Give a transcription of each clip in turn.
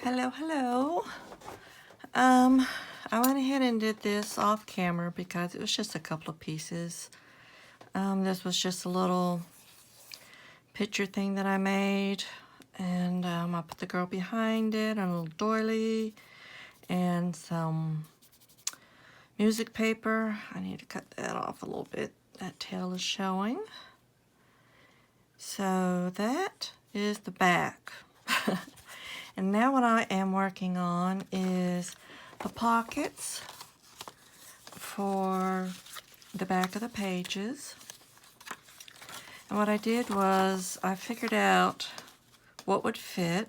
Hello. I went ahead and did this off camera because it was just a couple of pieces. This was just a little picture thing that I made, and I put the girl behind it, a little doily, and some music paper. I need to cut that off a little bit. That tail is showing. So that is the back. And now what I am working on is the pockets for the back of the pages. And what I did was I figured out what would fit.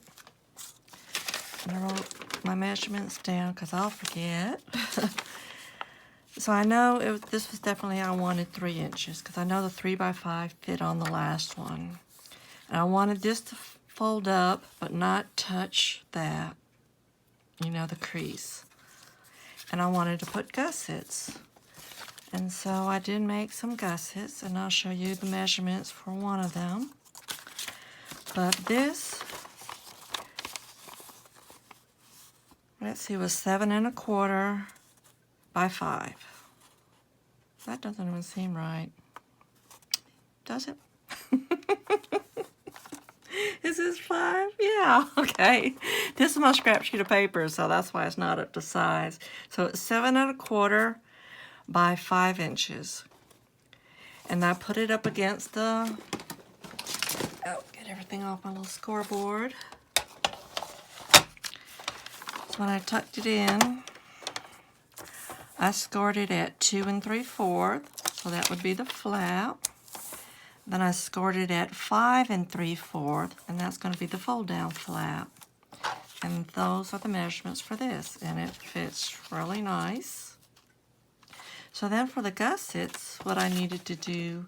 And I wrote my measurements down because I'll forget. So I know this was definitely, I wanted 3 inches because I know the 3x5 fit on the last one. And I wanted this to fold up but not touch that, the crease. And I wanted to put gussets. And so I did make some gussets, and I'll show you the measurements for one of them. But this, let's see, was 7 1/4 by 5. That doesn't even seem right. Does it? Is this 5? Yeah, okay. This is my scrap sheet of paper, so that's why it's not up to size. So it's 7 1/4 by 5 inches. And I put it up against the, get everything off my little scoreboard. So when I tucked it in, I scored it at 2 3/4, so that would be the flap. Then I scored it at 5 3/4, and that's going to be the fold down flap. And those are the measurements for this, and it fits really nice. So then for the gussets, what I needed to do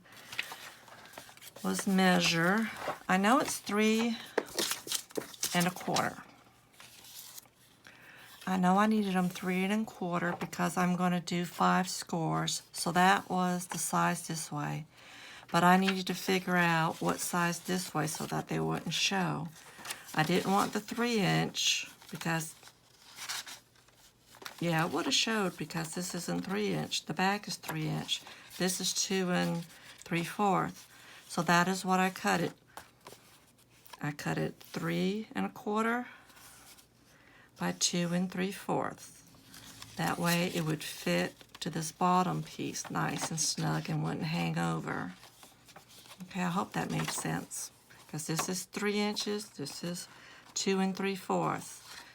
was measure. I know it's 3 1/4. I know I needed them 3 1/4 because I'm going to do 5 scores. So that was the size this way. But I needed to figure out what size this way so that they wouldn't show. I didn't want the 3 inch because, yeah, it would have showed because this isn't 3 inch. The back is 3 inch. This is 2 3/4. So that is what I cut it. I cut it 3 1/4 by 2 3/4. That way it would fit to this bottom piece nice and snug and wouldn't hang over. Okay, I hope that made sense. Because this is 3 inches, this is 2 3/4.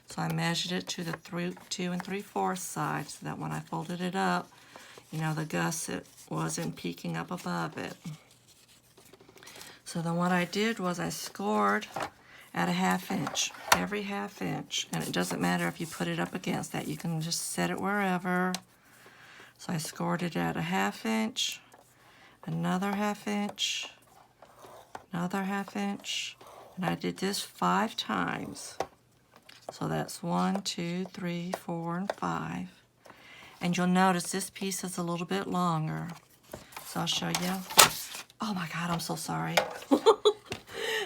So I measured it to the 2 3/4 side so that when I folded it up, the gusset wasn't peeking up above it. So then what I did was I scored at a 1/2 inch, every 1/2 inch. And it doesn't matter if you put it up against that, you can just set it wherever. So I scored it at a 1/2 inch, another 1/2 inch, another 1/2 inch, and I did this 5 times. So that's 1, 2, 3, 4, and 5. And you'll notice this piece is a little bit longer. So I'll show you. Oh my God, I'm so sorry.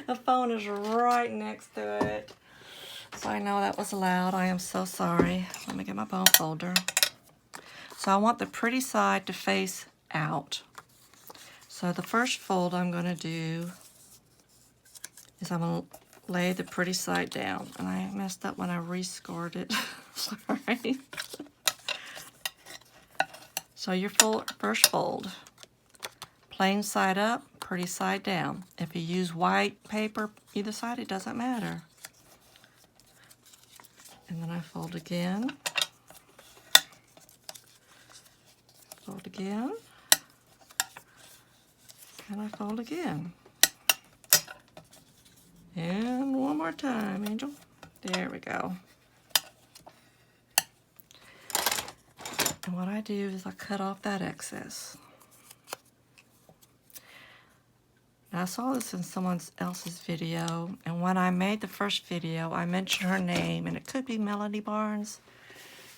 The phone is right next to it. So I know that was loud. I am so sorry. Let me get my bone folder. So I want the pretty side to face out. So the first fold I'm going to do is I'm going to lay the pretty side down. And I messed up when I rescored it. Sorry. So your first fold, plain side up, pretty side down. If you use white paper either side, it doesn't matter. And then I fold again. Fold again. And I fold again. And one more time, Angel. There we go. And what I do is I cut off that excess. Now I saw this in someone else's video, and when I made the first video, I mentioned her name, and it could be Melody Barnes.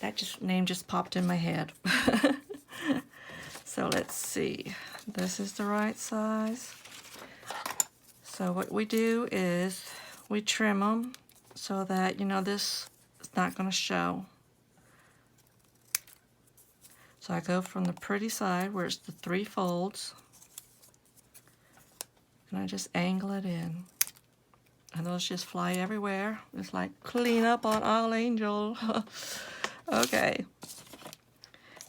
That name just popped in my head. So let's see. This is the right size. So what we do is we trim them so that, you know, this is not going to show. So I go from the pretty side where it's the 3 folds, and I just angle it in. And those just fly everywhere. It's like clean up on All Angel. Okay.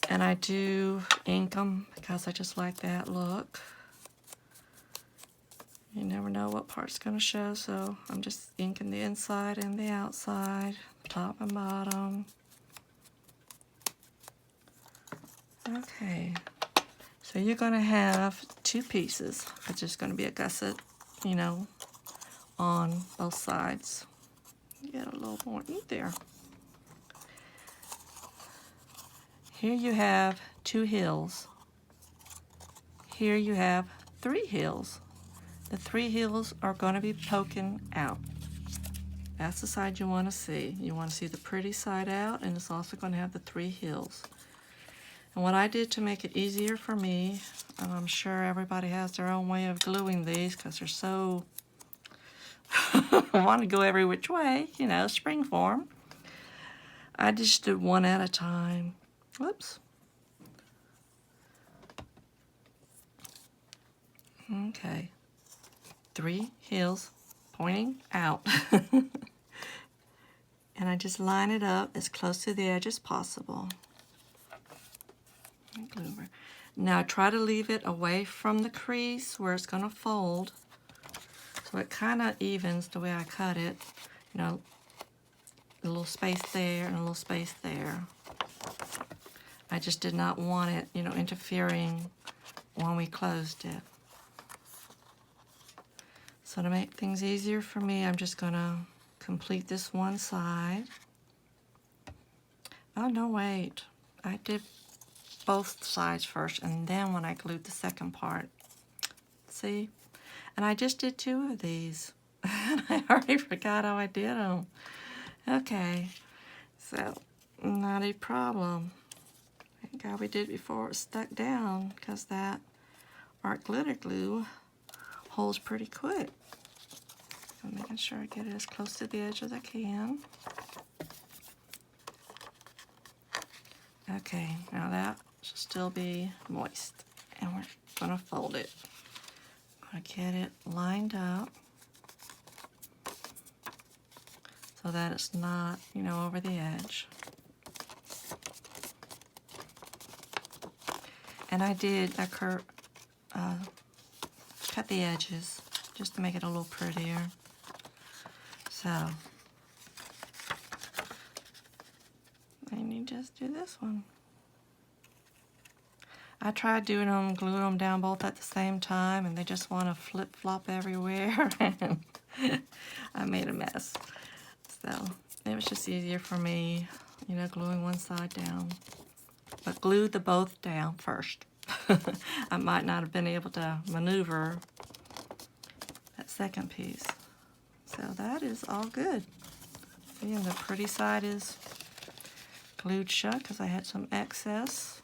And I do ink them because I just like that look. You never know what part's going to show, so I'm just inking the inside and the outside, top and bottom. Okay, so you're going to have 2 pieces. It's just going to be a gusset, you know, on both sides. Get a little more ink there. Here you have 2 hills. Here you have 3 hills. The 3 hills are going to be poking out. That's the side you want to see. You want to see the pretty side out, and it's also going to have the 3 hills. And what I did to make it easier for me, and I'm sure everybody has their own way of gluing these because they're so want to go every which way, you know, spring form. I just did one at a time. Whoops. Okay. 3 hills pointing out. And I just line it up as close to the edge as possible. Now try to leave it away from the crease where it's going to fold, so it kind of evens the way I cut it. You know, a little space there and a little space there. I just did not want it, you know, interfering when we closed it. So to make things easier for me, I'm just going to complete this one side. Oh, no, wait. I did both sides first, and then when I glued the second part. See? And I just did 2 of these. And I already forgot how I did them. Okay. So, not a problem. Thank God we did it before it was stuck down, because that art glitter glue holds pretty quick. I'm making sure I get it as close to the edge as I can. Okay, now that should still be moist, and we're going to fold it. I'm going to get it lined up so that it's not, you know, over the edge. And I cut the edges just to make it a little prettier. So, and you just do this one. I tried doing them, gluing them down both at the same time, and they just want to flip-flop everywhere, and I made a mess. So, it was just easier for me, you know, gluing one side down. But glue the both down first. I might not have been able to maneuver that second piece. So that is all good. See, and the pretty side is glued shut because I had some excess.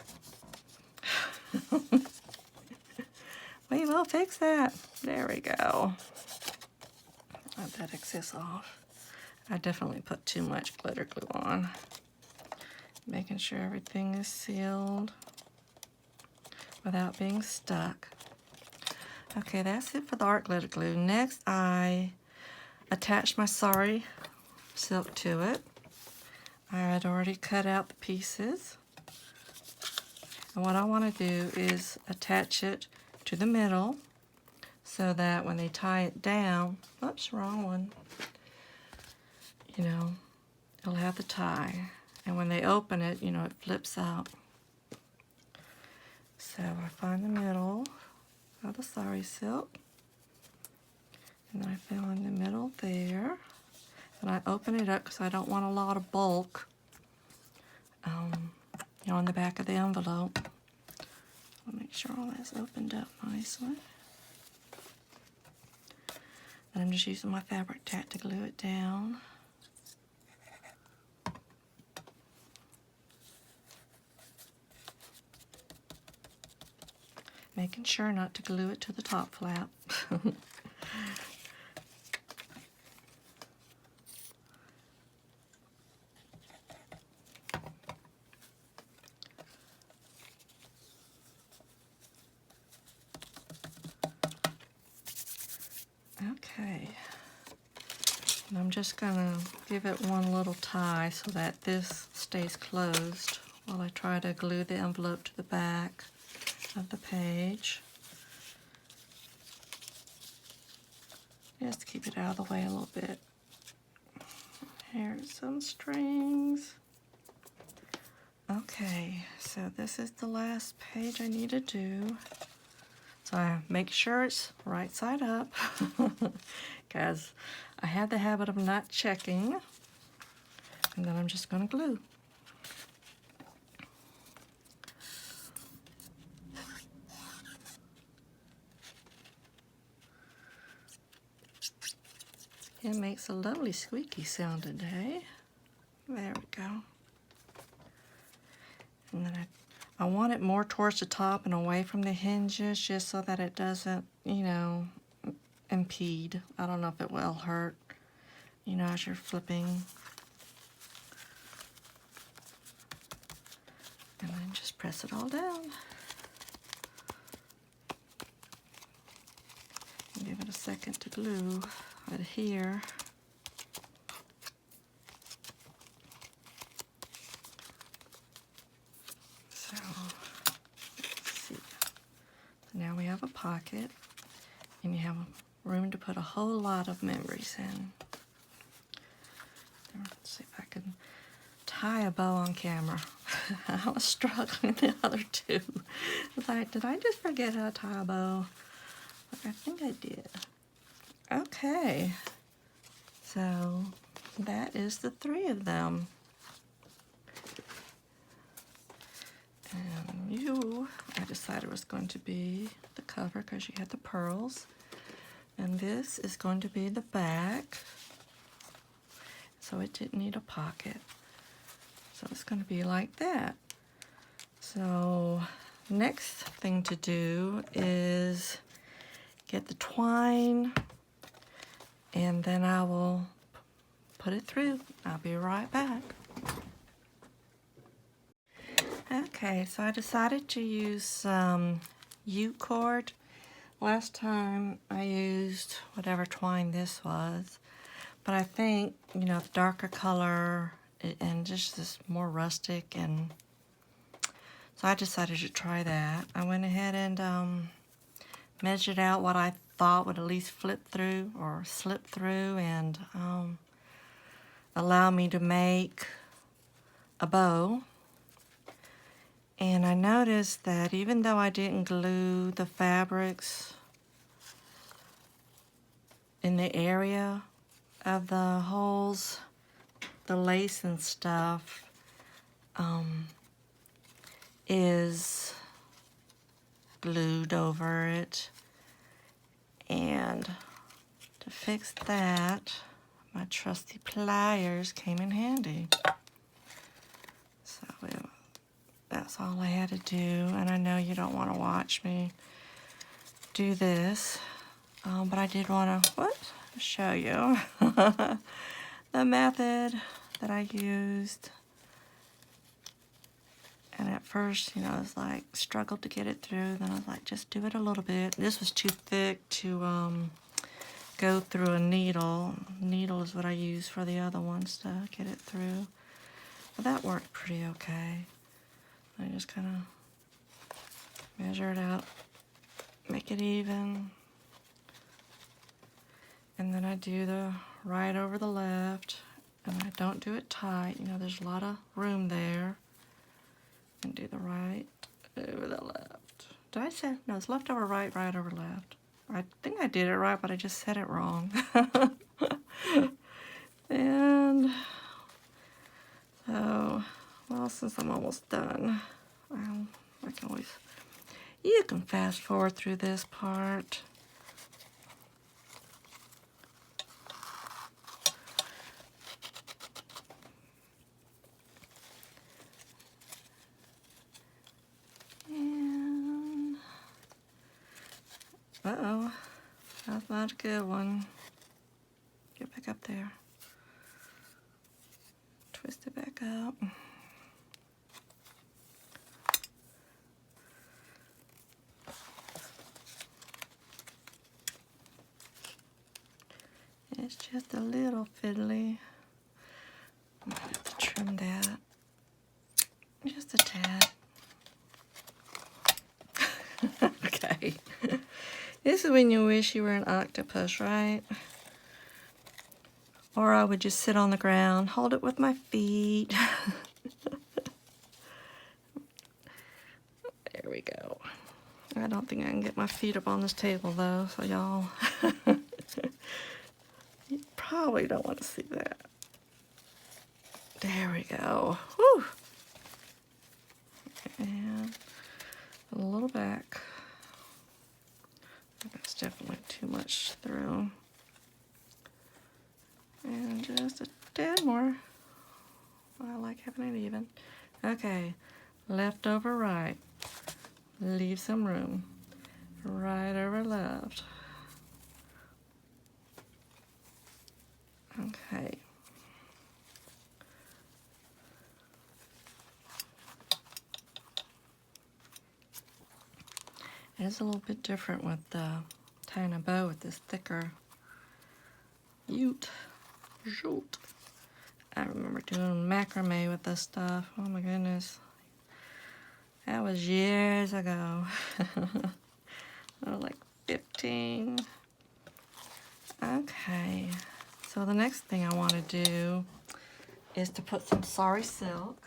We will fix that. There we go. Let that excess off. I definitely put too much glitter glue on. Making sure everything is sealed without being stuck. Okay, that's it for the art glitter glue. Next, I attached my sari silk to it. I had already cut out the pieces. And what I want to do is attach it to the middle so that when they tie it down, oops, wrong one, you know, it'll have the tie. And when they open it, you know, it flips out. So I find the middle of the sari silk, and I fill in the middle there, and I open it up because I don't want a lot of bulk, you know, on the back of the envelope. I'll make sure all that's opened up nicely. And I'm just using my fabric tack to glue it down. Making sure not to glue it to the top flap. just gonna give it one little tie so that this stays closed while I try to glue the envelope to the back of the page. Just to keep it out of the way a little bit. Here's some strings. Okay, so this is the last page I need to do. So I make sure it's right side up because I have the habit of not checking. And then I'm just going to glue. It makes a lovely squeaky sound today. There we go. And then I want it more towards the top and away from the hinges just so that it doesn't, you know, impede. I don't know if it will hurt, you know, as you're flipping. And then just press it all down. And give it a second to glue adhere. So, let's see. Now we have a pocket, and you have room to put a whole lot of memories in. Let's see if I can tie a bow on camera. I was struggling the other two. I was like, did I just forget how to tie a bow? I think I did. Okay, so that is the 3 of them. And I decided was going to be the cover because you had the pearls. And this is going to be the back. So it didn't need a pocket. So it's going to be like that. So next thing to do is get the twine, and then I will put it through. I'll be right back. Okay, so I decided to use some jute cord. Last time I used whatever twine this was, but I think, you know, the darker color and just this more rustic, and so I decided to try that. I went ahead and measured out what I thought would at least flip through or slip through and allow me to make a bow. And I noticed that even though I didn't glue the fabrics in the area of the holes, the lace and stuff is glued over it. And to fix that, my trusty pliers came in handy. So that's all I had to do. And I know you don't want to watch me do this, but I did want to show you the method that I used. And at first, you know, I was like, struggled to get it through. Then I was like, just do it a little bit. This was too thick to go through a needle. Needle is what I use for the other ones to get it through. But that worked pretty okay. I just kind of measure it out, make it even. And then I do the right over the left. And I don't do it tight. You know, there's a lot of room there. And do the right over the left. Did I say? No, it's left over right, right over left. I think I did it right, but I just said it wrong. And so, well, since I'm almost done, I can always, you can fast forward through this part. And, uh-oh, that's not a good one. Get back up there. Twist it back up. It's just a little fiddly. I'm gonna have to trim that just a tad. Okay. This is when you wish you were an octopus, right? Or I would just sit on the ground, hold it with my feet. There we go. I don't think I can get my feet up on this table though, so y'all, you probably don't want to see that. There we go. Whew. And a little back. That's definitely too much through. And just a tad more. I like having it even. Okay, left over right. Leave some room. Right over left. Okay. It's a little bit different with tying a bow with this thicker jute. I remember doing macrame with this stuff. Oh my goodness. That was years ago. Oh, like 15. Okay. So the next thing I want to do is to put some sari silk.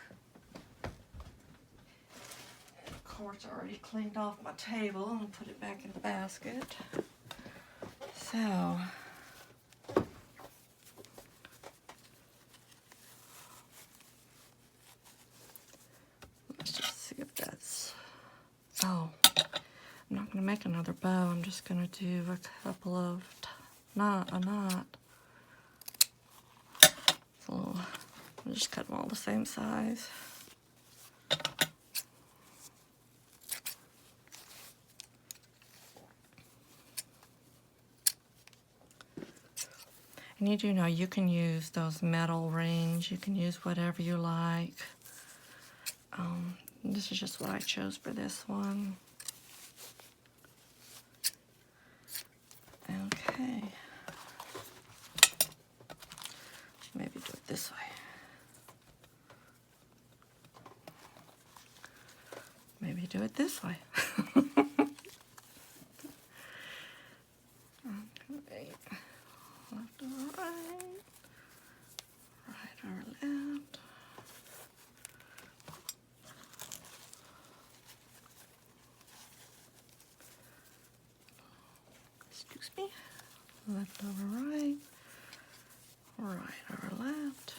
Of course, I already cleaned off my table and put it back in the basket. So, let's just see if that's, oh, I'm not going to make another bow. I'm just going to do a couple of a knot. So, I'll just cut them all the same size. And you do know you can use those metal rings. You can use whatever you like. This is just what I chose for this one. Okay. Maybe do it this way. Maybe do it this way. Okay. Left over right. Right over left. Excuse me. Left over right. Right over left.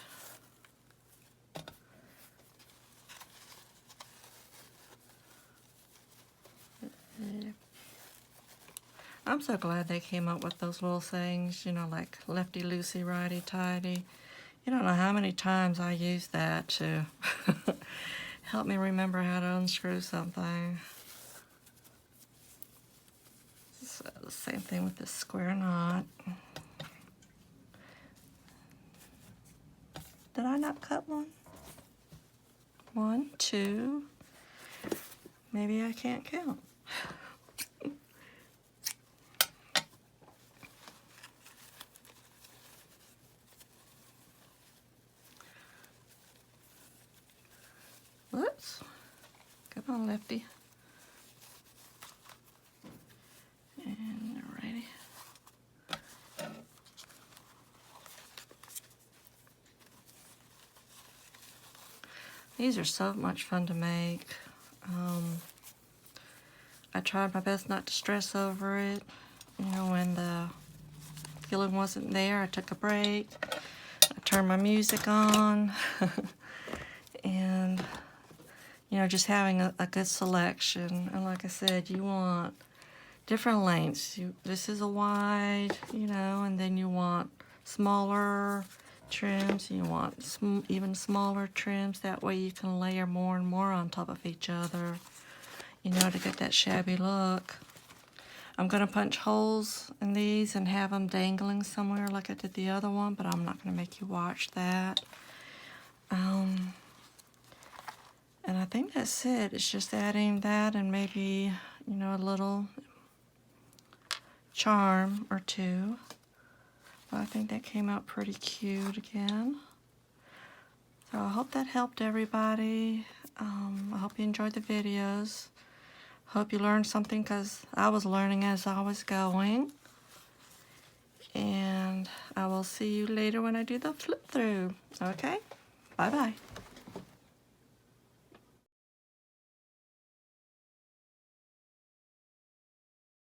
I'm so glad they came up with those little things, you know, like lefty loosey, righty tighty. You don't know how many times I use that to help me remember how to unscrew something. So the same thing with this square knot. Did I not cut one? 1, 2. Maybe I can't count. Whoops. Come on, Lefty. And righty. These are so much fun to make. I tried my best not to stress over it. You know, when the feeling wasn't there, I took a break. I turned my music on. And, you know, just having a good selection. And like I said, you want different lengths. This is a wide, you know, and then you want smaller trims. You want even smaller trims. That way you can layer more and more on top of each other, you know, to get that shabby look. I'm going to punch holes in these and have them dangling somewhere like I did the other one, but I'm not going to make you watch that. And I think that's it. It's just adding that and maybe, you know, a little charm or two. But I think that came out pretty cute again. So I hope that helped everybody. I hope you enjoyed the videos. Hope you learned something, because I was learning as I was going. And I will see you later when I do the flip through. Okay? Bye-bye.